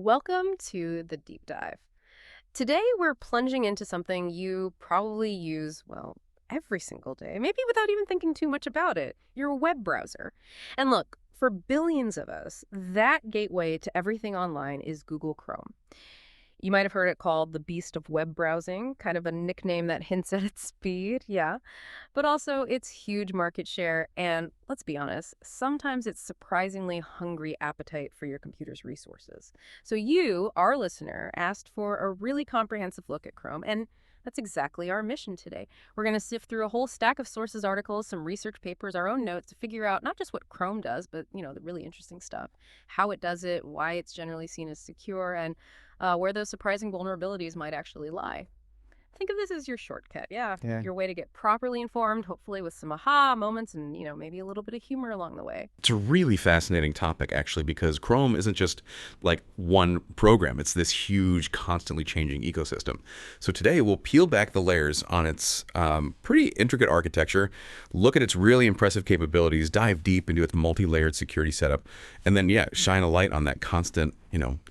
Welcome to the deep dive. Today, we're plunging into something you probably use, well, every single day, maybe without even thinking too much about it, your web browser. And look, for billions of us, that gateway to everything online is Google Chrome. You might have heard it called the beast of web browsing, kind of a nickname that hints at its speed, yeah, but also its huge market share, and let's be honest, sometimes it's surprisingly hungry appetite for your computer's resources. So you, our listener, asked for a really comprehensive look at Chrome, and that's exactly our mission today. We're going to sift through a whole stack of sources, articles, some research papers, our own notes to figure out not just what Chrome does, but, the really interesting stuff, how it does it, why it's generally seen as secure, and where those surprising vulnerabilities might actually lie. Think of this as your shortcut, yeah, Yeah. your way to get properly informed, hopefully with some aha moments and, maybe a little bit of humor along the way. It's a really fascinating topic, actually, because Chrome isn't just like one program. It's this huge, constantly changing ecosystem. So today we'll peel back the layers on its pretty intricate architecture, look at its really impressive capabilities, dive deep into its multi-layered security setup, and then, shine a light on that constant,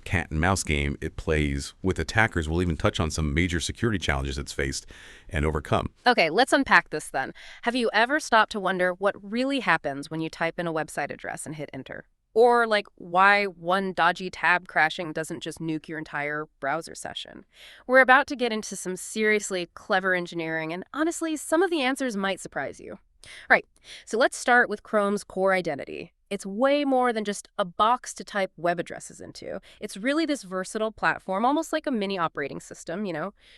cat and mouse game it plays with attackers. We'll even touch on some major security challenges it's faced and overcome. Okay, let's unpack this then. Have you ever stopped to wonder what really happens when you type in a website address and hit enter? Or why one dodgy tab crashing doesn't just nuke your entire browser session? We're about to get into some seriously clever engineering, and honestly, some of the answers might surprise you. Right, so let's start with Chrome's core identity. It's way more than just a box to type web addresses into. It's really this versatile platform, almost like a mini operating system,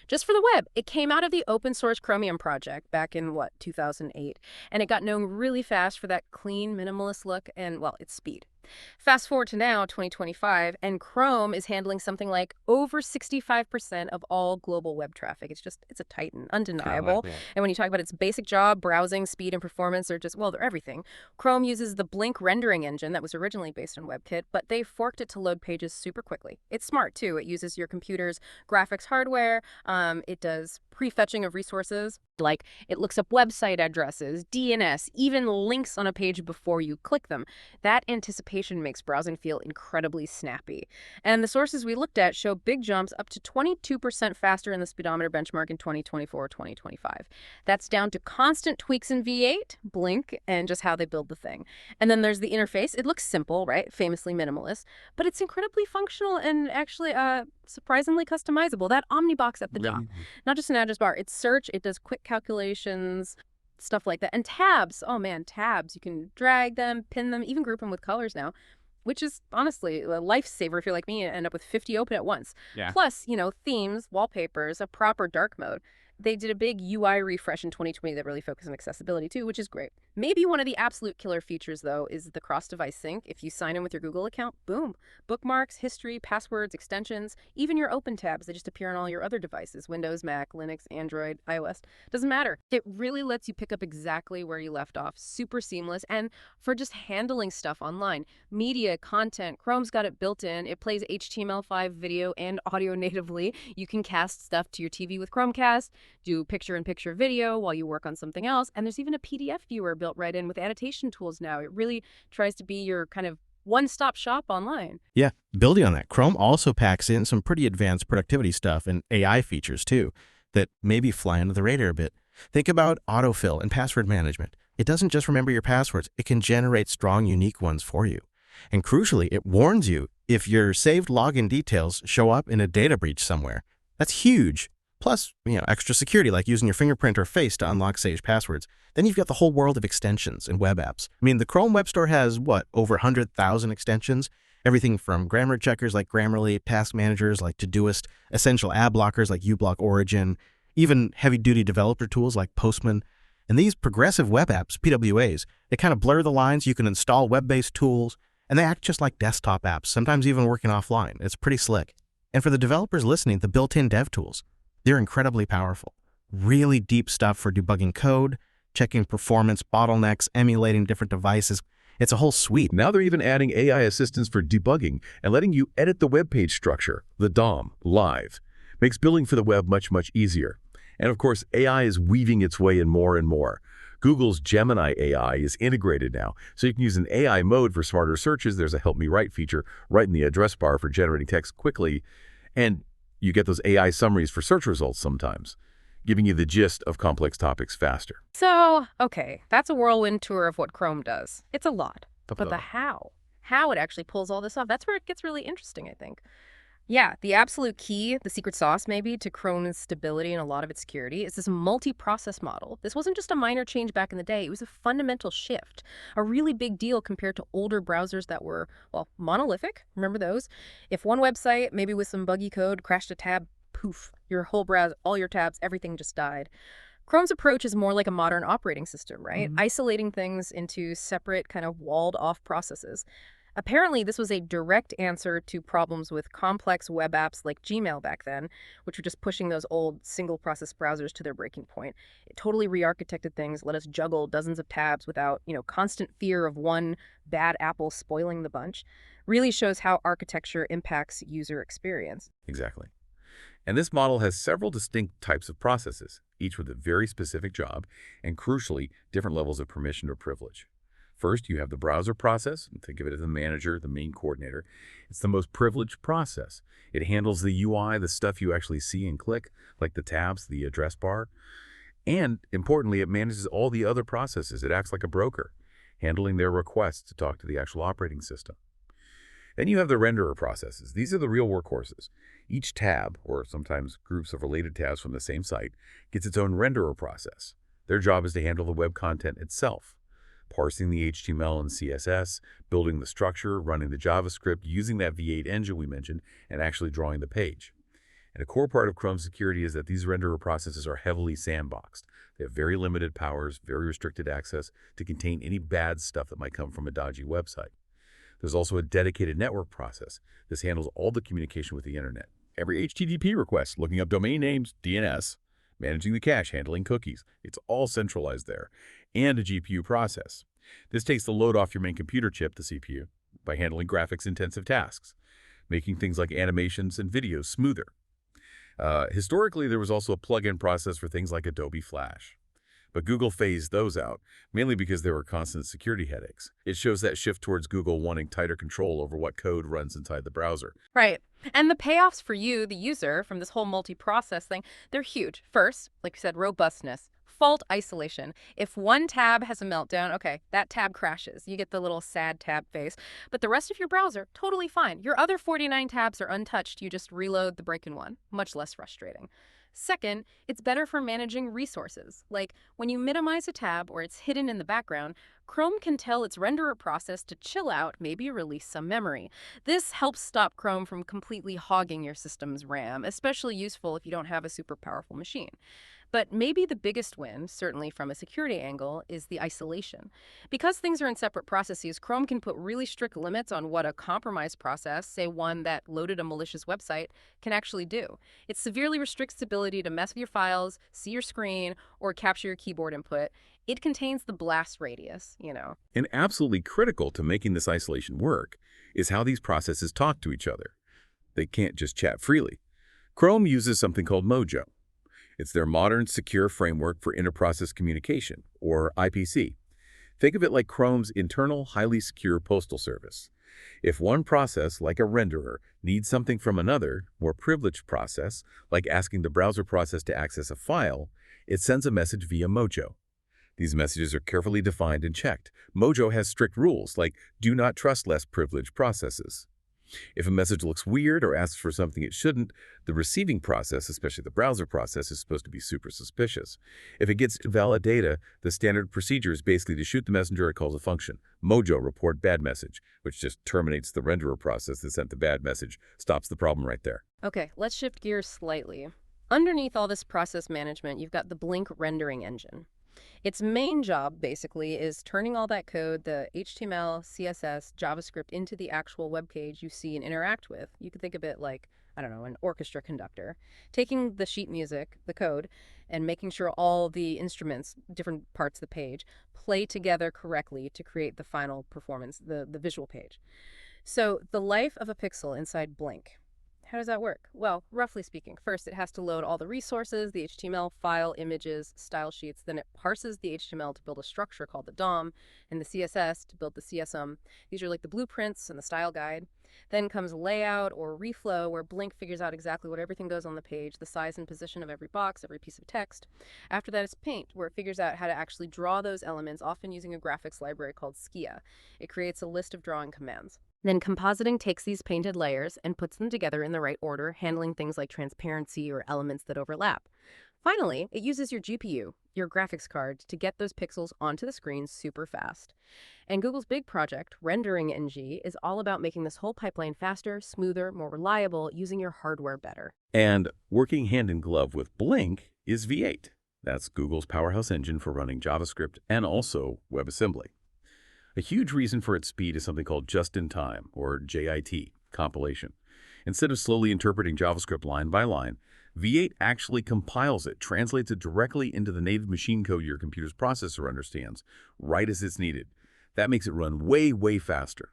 just for the web. It came out of the open source Chromium project back in, 2008, and it got known really fast for that clean, minimalist look and, its speed. Fast forward to now, 2025, and Chrome is handling something like over 65% of all global web traffic. It's a titan, undeniable. Yeah. And when you talk about its basic job, browsing, speed, and performance are just, they're everything. Chrome uses the Blink rendering engine that was originally based on WebKit, but they forked it to load pages super quickly. It's smart, too. It uses your computer's graphics hardware. It does prefetching of resources, like it looks up website addresses, DNS, even links on a page before you click them. That anticipation makes browsing feel incredibly snappy. And the sources we looked at show big jumps up to 22% faster in the speedometer benchmark in 2024-2025. That's down to constant tweaks in V8, Blink, and just how they build the thing. And then there's the interface. It looks simple, right? Famously minimalist, but it's incredibly functional and actually surprisingly customizable. That omnibox at the top, not just an address bar. It's search. It does quick calculations, stuff like that. And tabs. Oh man, tabs. You can drag them, pin them, even group them with colors now, which is honestly a lifesaver if you're like me and end up with 50 open at once. Yeah. Plus, themes, wallpapers, a proper dark mode. They did a big UI refresh in 2020 that really focused on accessibility too, which is great. Maybe one of the absolute killer features, though, is the cross-device sync. If you sign in with your Google account, boom. Bookmarks, history, passwords, extensions, even your open tabs, they just appear on all your other devices, Windows, Mac, Linux, Android, iOS. Doesn't matter. It really lets you pick up exactly where you left off. Super seamless. And for just handling stuff online, media, content, Chrome's got it built in. It plays HTML5 video and audio natively. You can cast stuff to your TV with Chromecast, do picture-in-picture video while you work on something else. And there's even a PDF viewer built right in with annotation tools now. It really tries to be your kind of one-stop shop online. Yeah, building on that, Chrome also packs in some pretty advanced productivity stuff and AI features too that maybe fly under the radar a bit. Think about autofill and password management. It doesn't just remember your passwords, it can generate strong, unique ones for you. And crucially, it warns you if your saved login details show up in a data breach somewhere. That's huge. Plus, extra security like using your fingerprint or face to unlock Sage passwords. Then you've got the whole world of extensions and web apps. The Chrome Web Store has, over 100,000 extensions? Everything from grammar checkers like Grammarly, task managers like Todoist, essential ad blockers like uBlock Origin, even heavy-duty developer tools like Postman. And these progressive web apps, PWAs, they kind of blur the lines. You can install web-based tools, and they act just like desktop apps, sometimes even working offline. It's pretty slick. And for the developers listening, the built-in dev tools, they're incredibly powerful. Really deep stuff for debugging code, checking performance bottlenecks, emulating different devices. It's a whole suite. Now they're even adding AI assistance for debugging and letting you edit the web page structure, the DOM, live. Makes building for the web much, much easier. And of course, AI is weaving its way in more and more. Google's Gemini AI is integrated now, so you can use an AI mode for smarter searches. There's a Help Me Write feature right in the address bar for generating text quickly, and you get those AI summaries for search results sometimes, giving you the gist of complex topics faster. So, okay, that's a whirlwind tour of what Chrome does. It's a lot. But the how it actually pulls all this off, that's where it gets really interesting, I think. Yeah, the absolute key, the secret sauce maybe, to Chrome's stability and a lot of its security is this multi-process model. This wasn't just a minor change back in the day, it was a fundamental shift, a really big deal compared to older browsers that were, well, monolithic. Remember those? If one website, maybe with some buggy code, crashed a tab, poof, your whole browser, all your tabs, everything just died. Chrome's approach is more like a modern operating system, right? Isolating things into separate, kind of walled-off processes. Apparently, this was a direct answer to problems with complex web apps like Gmail back then, which were just pushing those old single-process browsers to their breaking point. It totally re-architected things, let us juggle dozens of tabs without, constant fear of one bad apple spoiling the bunch. Really shows how architecture impacts user experience. Exactly. And this model has several distinct types of processes, each with a very specific job, and crucially, different levels of permission or privilege. First, you have the browser process. Think of it as the manager, the main coordinator. It's the most privileged process. It handles the UI, the stuff you actually see and click, like the tabs, the address bar. And importantly, it manages all the other processes. It acts like a broker, handling their requests to talk to the actual operating system. Then you have the renderer processes. These are the real workhorses. Each tab, or sometimes groups of related tabs from the same site, gets its own renderer process. Their job is to handle the web content itself, parsing the HTML and CSS, building the structure, running the JavaScript, using that V8 engine we mentioned, and actually drawing the page. And a core part of Chrome's security is that these renderer processes are heavily sandboxed. They have very limited powers, very restricted access to contain any bad stuff that might come from a dodgy website. There's also a dedicated network process. This handles all the communication with the internet. Every HTTP request, looking up domain names, DNS, managing the cache, handling cookies. It's all centralized there. And a GPU process. This takes the load off your main computer chip, the CPU, by handling graphics-intensive tasks, making things like animations and videos smoother. Historically, there was also a plug-in process for things like Adobe Flash. But Google phased those out, mainly because there were constant security headaches. It shows that shift towards Google wanting tighter control over what code runs inside the browser. Right. And the payoffs for you, the user, from this whole multi-process thing, they're huge. First, like you said, robustness. Fault isolation. If one tab has a meltdown, okay, that tab crashes. You get the little sad tab face. But the rest of your browser, totally fine. Your other 49 tabs are untouched. You just reload the broken one. Much less frustrating. Second, it's better for managing resources. Like when you minimize a tab or it's hidden in the background, Chrome can tell its renderer process to chill out, maybe release some memory. This helps stop Chrome from completely hogging your system's RAM, especially useful if you don't have a super powerful machine. But maybe the biggest win, certainly from a security angle, is the isolation. Because things are in separate processes, Chrome can put really strict limits on what a compromised process, say one that loaded a malicious website, can actually do. It severely restricts its ability to mess with your files, see your screen, or capture your keyboard input. It contains the blast radius, And absolutely critical to making this isolation work is how these processes talk to each other. They can't just chat freely. Chrome uses something called Mojo. It's their modern, secure framework for inter-process communication, or IPC. Think of it like Chrome's internal, highly secure postal service. If one process, like a renderer, needs something from another, more privileged process, like asking the browser process to access a file, it sends a message via Mojo. These messages are carefully defined and checked. Mojo has strict rules, like do not trust less privileged processes. If a message looks weird or asks for something it shouldn't, the receiving process, especially the browser process, is supposed to be super suspicious. If it gets invalid data, the standard procedure is basically to shoot the messenger. It calls a function, Mojo report bad message, which just terminates the renderer process that sent the bad message, stops the problem right there. Okay, let's shift gears slightly. Underneath all this process management, you've got the Blink rendering engine. Its main job, basically, is turning all that code, the HTML, CSS, JavaScript, into the actual web page you see and interact with. You could think of it like, I don't know, an orchestra conductor. Taking the sheet music, the code, and making sure all the instruments, different parts of the page, play together correctly to create the final performance, the visual page. So the life of a pixel inside Blink. How does that work? Well, roughly speaking, first it has to load all the resources, the HTML, file, images, style sheets. Then it parses the HTML to build a structure called the DOM, and the CSS to build the CSM. These are like the blueprints and the style guide. Then comes layout or reflow, where Blink figures out exactly what everything goes on the page, the size and position of every box, every piece of text. After that is Paint, where it figures out how to actually draw those elements, often using a graphics library called Skia. It creates a list of drawing commands. Then compositing takes these painted layers and puts them together in the right order, handling things like transparency or elements that overlap. Finally, it uses your GPU, your graphics card, to get those pixels onto the screen super fast. And Google's big project, Rendering NG, is all about making this whole pipeline faster, smoother, more reliable, using your hardware better. And working hand in glove with Blink is V8. That's Google's powerhouse engine for running JavaScript and also WebAssembly. A huge reason for its speed is something called just-in-time, or JIT, compilation. Instead of slowly interpreting JavaScript line by line, V8 actually compiles it, translates it directly into the native machine code your computer's processor understands, right as it's needed. That makes it run way, way faster.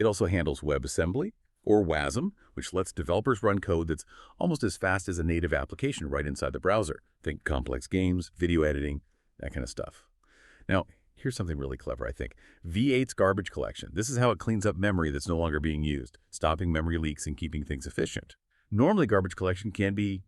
It also handles WebAssembly, or WASM, which lets developers run code that's almost as fast as a native application right inside the browser. Think complex games, video editing, that kind of stuff. Now, here's something really clever, I think. V8's garbage collection. This is how it cleans up memory that's no longer being used, stopping memory leaks and keeping things efficient. Normally, garbage collection can be,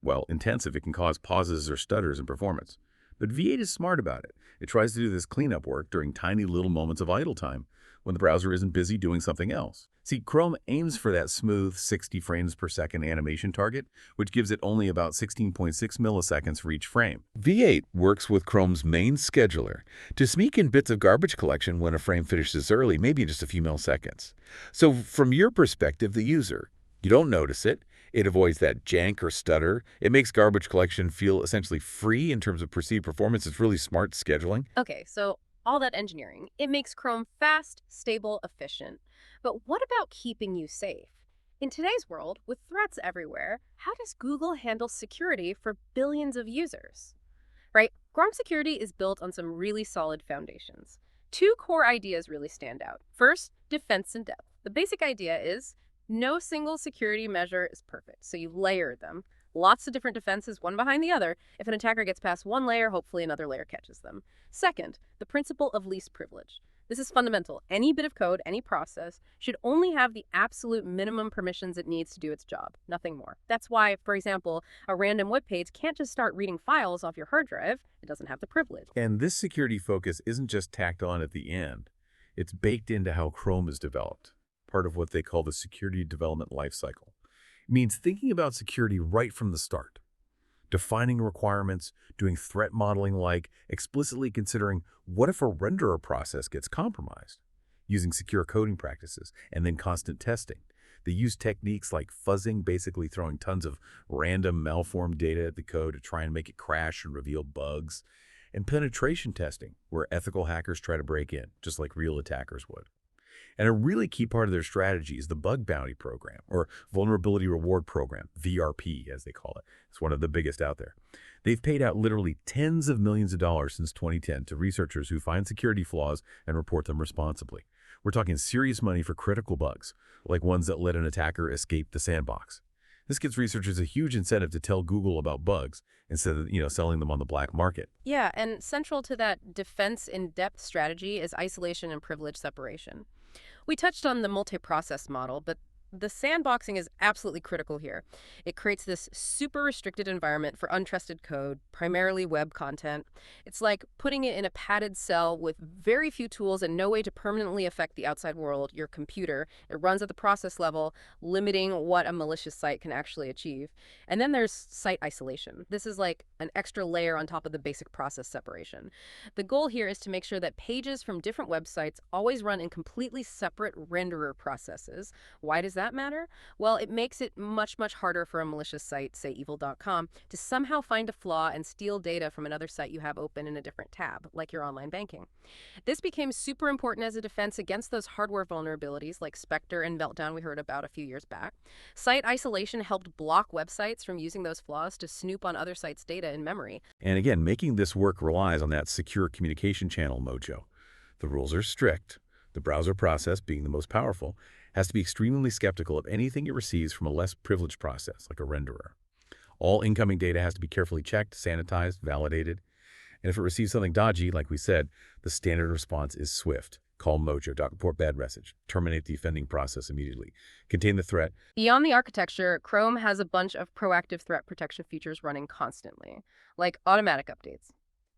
well, intensive. It can cause pauses or stutters in performance. But V8 is smart about it. It tries to do this cleanup work during tiny little moments of idle time when the browser isn't busy doing something else. See, Chrome aims for that smooth 60 frames per second animation target, which gives it only about 16.6 milliseconds for each frame. V8 works with Chrome's main scheduler to sneak in bits of garbage collection when a frame finishes early, maybe just a few milliseconds. So from your perspective, the user, you don't notice it. It avoids that jank or stutter. It makes garbage collection feel essentially free in terms of perceived performance. It's really smart scheduling. Okay, so all that engineering, it makes Chrome fast, stable, efficient. But what about keeping you safe? In today's world, with threats everywhere, how does Google handle security for billions of users? Right? Chrome security is built on some really solid foundations. Two core ideas really stand out. First, defense in depth. The basic idea is no single security measure is perfect, so you layer them. Lots of different defenses, one behind the other. If an attacker gets past one layer, hopefully another layer catches them. Second, the principle of least privilege. This is fundamental. Any bit of code, any process, should only have the absolute minimum permissions it needs to do its job, nothing more. That's why, for example, a random web page can't just start reading files off your hard drive. It doesn't have the privilege. And this security focus isn't just tacked on at the end. It's baked into how Chrome is developed, part of what they call the security development lifecycle. It means thinking about security right from the start, defining requirements, doing threat modeling like explicitly considering what if a renderer process gets compromised, using secure coding practices, and then constant testing. They use techniques like fuzzing, basically throwing tons of random malformed data at the code to try and make it crash and reveal bugs, and penetration testing, where ethical hackers try to break in, just like real attackers would. And a really key part of their strategy is the Bug Bounty Program, or Vulnerability Reward Program, VRP as they call it. It's one of the biggest out there. They've paid out literally tens of millions of dollars since 2010 to researchers who find security flaws and report them responsibly. We're talking serious money for critical bugs, like ones that let an attacker escape the sandbox. This gives researchers a huge incentive to tell Google about bugs instead of, selling them on the black market. Yeah, and central to that defense in depth strategy is isolation and privilege separation. We touched on the multi-process model, but the sandboxing is absolutely critical here. It creates this super restricted environment for untrusted code, primarily web content. It's like putting it in a padded cell with very few tools and no way to permanently affect the outside world, your computer. It runs at the process level, limiting what a malicious site can actually achieve. And then there's site isolation. This is like an extra layer on top of the basic process separation. The goal here is to make sure that pages from different websites always run in completely separate renderer processes. Why does that matter? Well, it makes it much, much harder for a malicious site, say evil.com, to somehow find a flaw and steal data from another site you have open in a different tab, like your online banking. This became super important as a defense against those hardware vulnerabilities like Spectre and Meltdown we heard about a few years back. Site isolation helped block websites from using those flaws to snoop on other sites' data in memory. And again, making this work relies on that secure communication channel mojo. The rules are strict, the browser process being the most powerful, has to be extremely skeptical of anything it receives from a less privileged process, like a renderer. All incoming data has to be carefully checked, sanitized, validated. And if it receives something dodgy, like we said, the standard response is swift. Call Mojo, report bad message, terminate the offending process immediately, contain the threat. Beyond the architecture, Chrome has a bunch of proactive threat protection features running constantly, like automatic updates.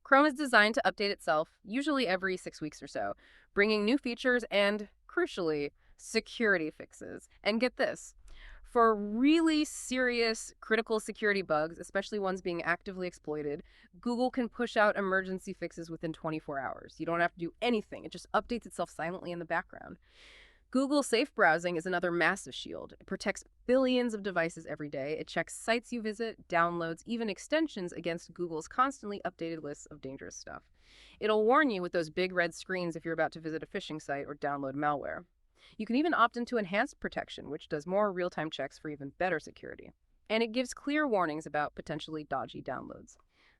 Chrome is designed to update itself, usually every 6 weeks or so, bringing new features and, crucially, security fixes. And get this, for really serious critical security bugs, especially ones being actively exploited, Google can push out emergency fixes within 24 hours. You don't have to do anything. It just updates itself silently in the background. Google Safe Browsing is another massive shield. It protects billions of devices every day. It checks sites you visit, downloads, even extensions against Google's constantly updated lists of dangerous stuff. It'll warn you with those big red screens if you're about to visit a phishing site or download malware. You can even opt into enhanced protection, which does more real-time checks for even better security. And it gives clear warnings about potentially dodgy downloads.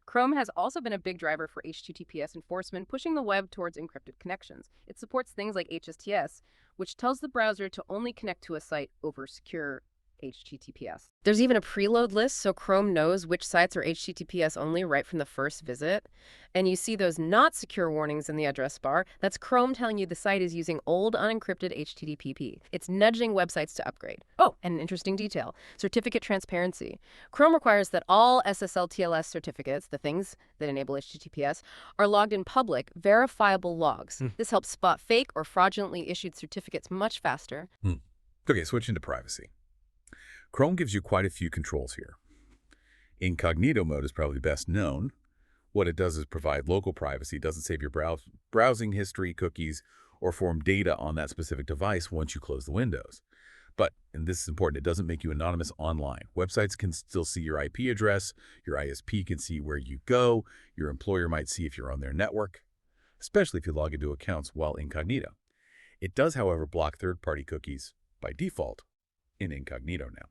Chrome has also been a big driver for HTTPS enforcement, pushing the web towards encrypted connections. It supports things like HSTS, which tells the browser to only connect to a site over secure HTTPS. There's even a preload list, so Chrome knows which sites are HTTPS only right from the first visit. And you see those not secure warnings in the address bar. That's Chrome telling you the site is using old unencrypted HTTP. It's nudging websites to upgrade. Oh, and an interesting detail, certificate transparency. Chrome requires that all SSL TLS certificates, the things that enable HTTPS, are logged in public, verifiable logs. This helps spot fake or fraudulently issued certificates much faster. Okay, switching to privacy. Chrome gives you quite a few controls here. Incognito mode is probably best known. What it does is provide local privacy. It doesn't save your browsing history, cookies, or form data on that specific device once you close the windows. But, and this is important, it doesn't make you anonymous online. Websites can still see your IP address, your ISP can see where you go, your employer might see if you're on their network, especially if you log into accounts while incognito. It does, however, block third-party cookies by default in incognito now.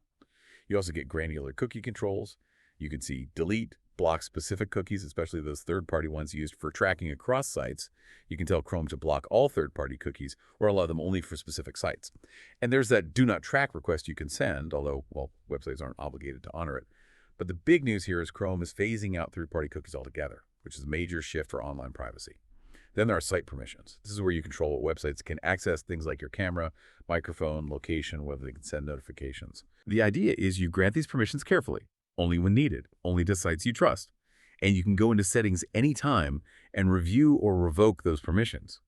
You also get granular cookie controls. You can see delete, block specific cookies, especially those third-party ones used for tracking across sites. You can tell Chrome to block all third-party cookies or allow them only for specific sites. And there's that do not track request you can send, although, well, websites aren't obligated to honor it. But the big news here is Chrome is phasing out third-party cookies altogether, which is a major shift for online privacy. Then there are site permissions. This is where you control what websites can access things like your camera, microphone, location, whether they can send notifications. The idea is you grant these permissions carefully, only when needed, only to sites you trust. And you can go into settings anytime and review or revoke those permissions.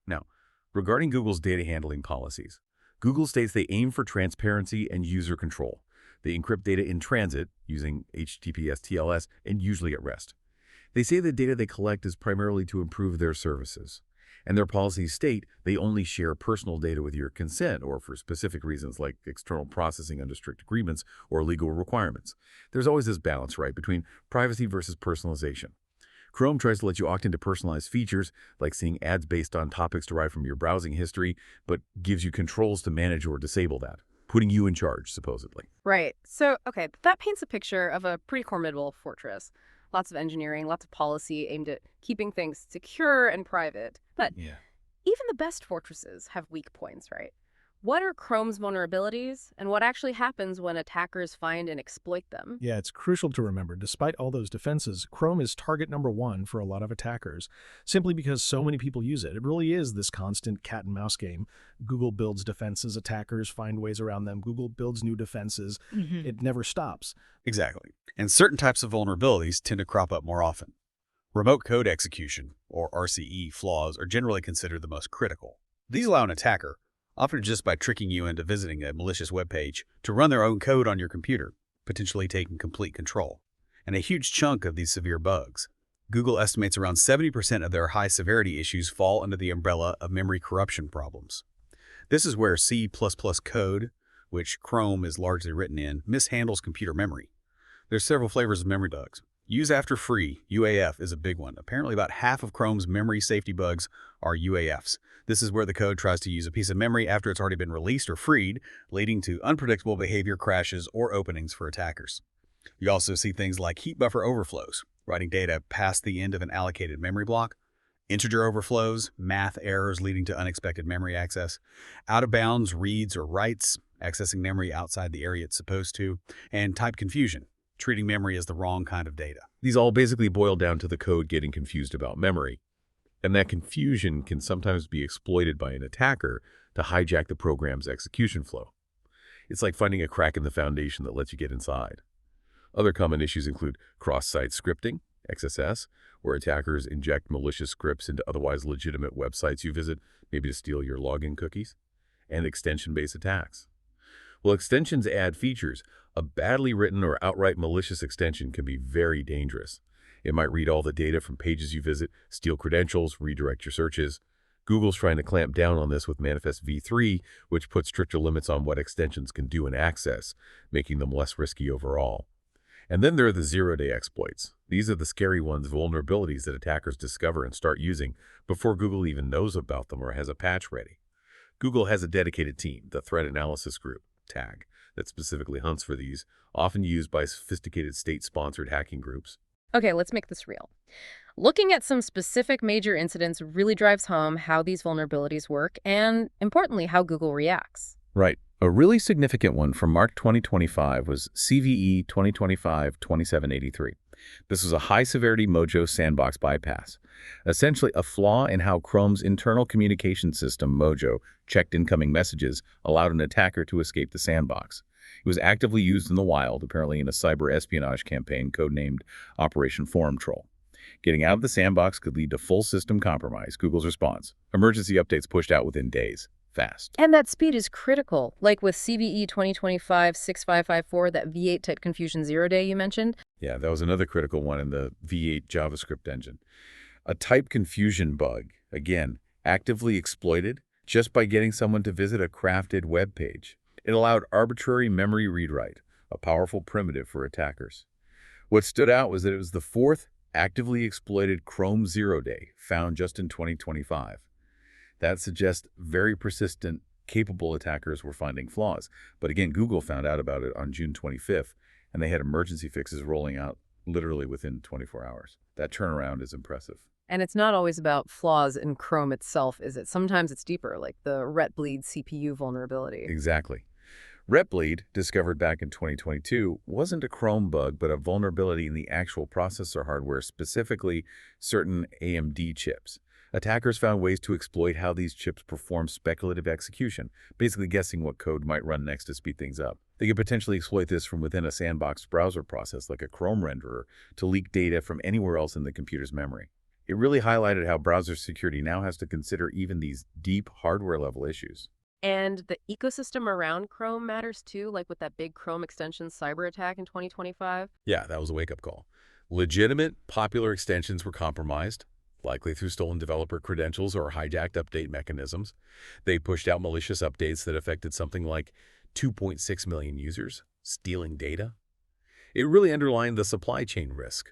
Now, regarding Google's data handling policies, Google states they aim for transparency and user control. They encrypt data in transit using HTTPS TLS and usually at rest. They say the data they collect is primarily to improve their services, and their policies state they only share personal data with your consent or for specific reasons like external processing under strict agreements or legal requirements. There's always this balance, right, between privacy versus personalization. Chrome tries to let you opt into personalized features like seeing ads based on topics derived from your browsing history, but gives you controls to manage or disable that, putting you in charge, supposedly. Right. So, okay, that paints a picture of a pretty formidable fortress. Lots of engineering, lots of policy aimed at keeping things secure and private. But even the best fortresses have weak points, right? What are Chrome's vulnerabilities, and what actually happens when attackers find and exploit them? Yeah, it's crucial to remember, despite all those defenses, Chrome is target number one for a lot of attackers, simply because so many people use it. It really is this constant cat and mouse game. Google builds defenses, attackers find ways around them. Google builds new defenses. It never stops. Exactly. And certain types of vulnerabilities tend to crop up more often. Remote code execution, or RCE, flaws are generally considered the most critical. These allow an attacker, often just by tricking you into visiting a malicious web page, to run their own code on your computer, potentially taking complete control. And a huge chunk of these severe bugs, Google estimates around 70% of their high-severity issues fall under the umbrella of memory corruption problems. This is where C++ code, which Chrome is largely written in, mishandles computer memory. There's several flavors of memory bugs. Use after free, UAF, is a big one. Apparently about half of Chrome's memory safety bugs are UAFs. This is where the code tries to use a piece of memory after it's already been released or freed, leading to unpredictable behavior crashes or openings for attackers. You also see things like heap buffer overflows, writing data past the end of an allocated memory block, Integer overflows, math errors leading to unexpected memory access, out-of-bounds reads or writes, accessing memory outside the area it's supposed to, and type confusion, treating memory as the wrong kind of data. These all basically boil down to the code getting confused about memory. And that confusion can sometimes be exploited by an attacker to hijack the program's execution flow. It's like finding a crack in the foundation that lets you get inside. Other common issues include cross-site scripting, XSS, where attackers inject malicious scripts into otherwise legitimate websites you visit, maybe to steal your login cookies, and extension-based attacks. Well, extensions add features. A badly written or outright malicious extension can be very dangerous. It might read all the data from pages you visit, steal credentials, redirect your searches. Google's trying to clamp down on this with Manifest v3, which puts stricter limits on what extensions can do and access, making them less risky overall. And then there are the zero-day exploits. These are the scary ones, vulnerabilities that attackers discover and start using before Google even knows about them or has a patch ready. Google has a dedicated team, the Threat Analysis Group, TAG, that specifically hunts for these, often used by sophisticated state-sponsored hacking groups. Okay, let's make this real. Looking at some specific major incidents really drives home how these vulnerabilities work and, importantly, how Google reacts. Right. A really significant one from March 2025 was CVE 2025-2783. This was a high-severity Mojo sandbox bypass, essentially a flaw in how Chrome's internal communication system, Mojo, checked incoming messages, allowed an attacker to escape the sandbox. It was actively used in the wild, apparently in a cyber espionage campaign codenamed Operation Forum Troll. Getting out of the sandbox could lead to full system compromise. Google's response: emergency updates pushed out within days. Fast. And that speed is critical, like with CVE 2025-6554, that V8 type confusion zero-day you mentioned. Yeah, that was another critical one in the V8 JavaScript engine. A type confusion bug, again, actively exploited just by getting someone to visit a crafted web page. It allowed arbitrary memory read-write, a powerful primitive for attackers. What stood out was that it was the fourth actively exploited Chrome zero-day found just in 2025. That suggests very persistent, capable attackers were finding flaws. But again, Google found out about it on June 25th, and they had emergency fixes rolling out literally within 24 hours. That turnaround is impressive. And it's not always about flaws in Chrome itself, is it? Sometimes it's deeper, like the RetBleed CPU vulnerability. Exactly. RetBleed, discovered back in 2022, wasn't a Chrome bug, but a vulnerability in the actual processor hardware, specifically certain AMD chips. Attackers found ways to exploit how these chips perform speculative execution, basically guessing what code might run next to speed things up. They could potentially exploit this from within a sandbox browser process like a Chrome renderer to leak data from anywhere else in the computer's memory. It really highlighted how browser security now has to consider even these deep hardware-level issues. And the ecosystem around Chrome matters too, like with that big Chrome extension cyber attack in 2025. Yeah, that was a wake-up call. Legitimate, popular extensions were compromised, likely through stolen developer credentials or hijacked update mechanisms. They pushed out malicious updates that affected something like 2.6 million users, stealing data. It really underlined the supply chain risk.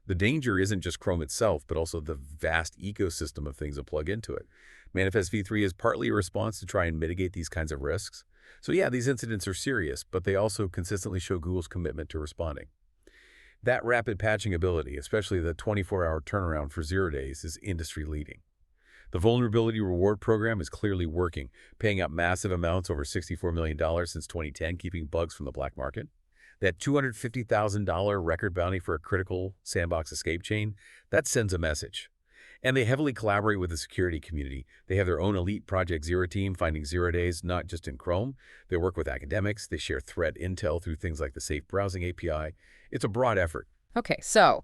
The danger isn't just Chrome itself, but also the vast ecosystem of things that plug into it. Manifest v3 is partly a response to try and mitigate these kinds of risks. So yeah, these incidents are serious, but they also consistently show Google's commitment to responding. That rapid patching ability, especially the 24-hour turnaround for 0 days, is industry-leading. The Vulnerability Reward Program is clearly working, paying out massive amounts, over $64 million since 2010, keeping bugs from the black market. That $250,000 record bounty for a critical sandbox escape chain, that sends a message. And they heavily collaborate with the security community. They have their own elite Project Zero team finding 0 days, not just in Chrome. They work with academics. They share threat intel through things like the Safe Browsing API. It's a broad effort. Okay, so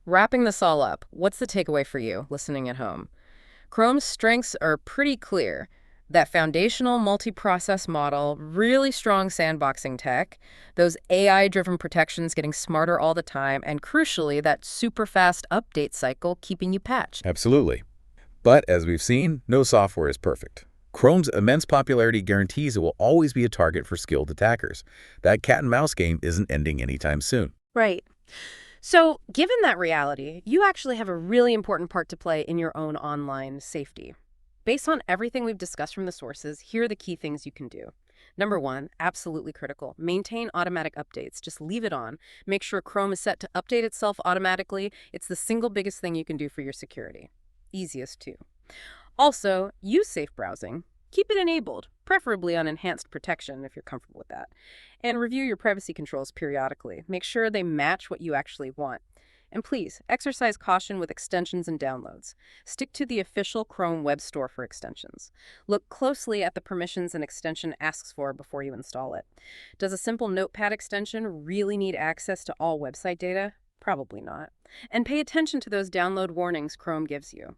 wrapping this all up, what's the takeaway for you listening at home? Chrome's strengths are pretty clear. That foundational multi-process model, really strong sandboxing tech, those AI-driven protections getting smarter all the time, and crucially, that super fast update cycle keeping you patched. Absolutely. But as we've seen, no software is perfect. Chrome's immense popularity guarantees it will always be a target for skilled attackers. That cat and mouse game isn't ending anytime soon. Right. So, given that reality, you actually have a really important part to play in your own online safety. Based on everything we've discussed from the sources, here are the key things you can do. Number 1, absolutely critical. Maintain automatic updates. Just leave it on. Make sure Chrome is set to update itself automatically. It's the single biggest thing you can do for your security. easiest too. Also, use safe browsing. Keep it enabled, preferably on enhanced protection if you're comfortable with that. And review your privacy controls periodically. Make sure they match what you actually want. And please, exercise caution with extensions and downloads. Stick to the official Chrome web store for extensions. Look closely at the permissions an extension asks for before you install it. Does a simple Notepad extension really need access to all website data? Probably not. And pay attention to those download warnings Chrome gives you.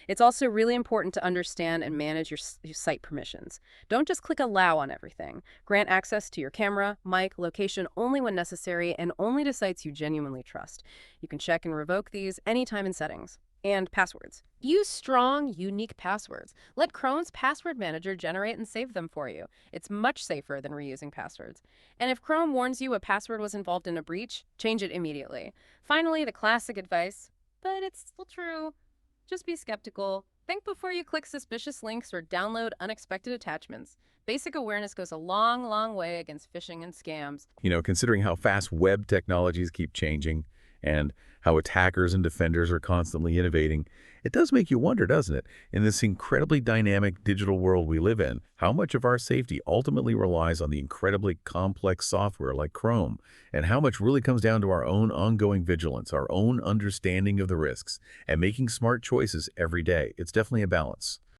It's also really important to understand and manage your site permissions. Don't just click allow on everything. Grant access to your camera, mic, location only when necessary and only to sites you genuinely trust. You can check and revoke these anytime in settings. And passwords. Use strong, unique passwords. Let Chrome's password manager generate and save them for you. It's much safer than reusing passwords. And if Chrome warns you a password was involved in a breach, change it immediately. Finally, the classic advice, but it's still true. Just be skeptical. Think before you click suspicious links or download unexpected attachments. Basic awareness goes a long, long way against phishing and scams. Considering how fast web technologies keep changing and how attackers and defenders are constantly innovating, it does make you wonder, doesn't it, in this incredibly dynamic digital world we live in, how much of our safety ultimately relies on the incredibly complex software like Chrome, and how much really comes down to our own ongoing vigilance, our own understanding of the risks, and making smart choices every day. It's definitely a balance.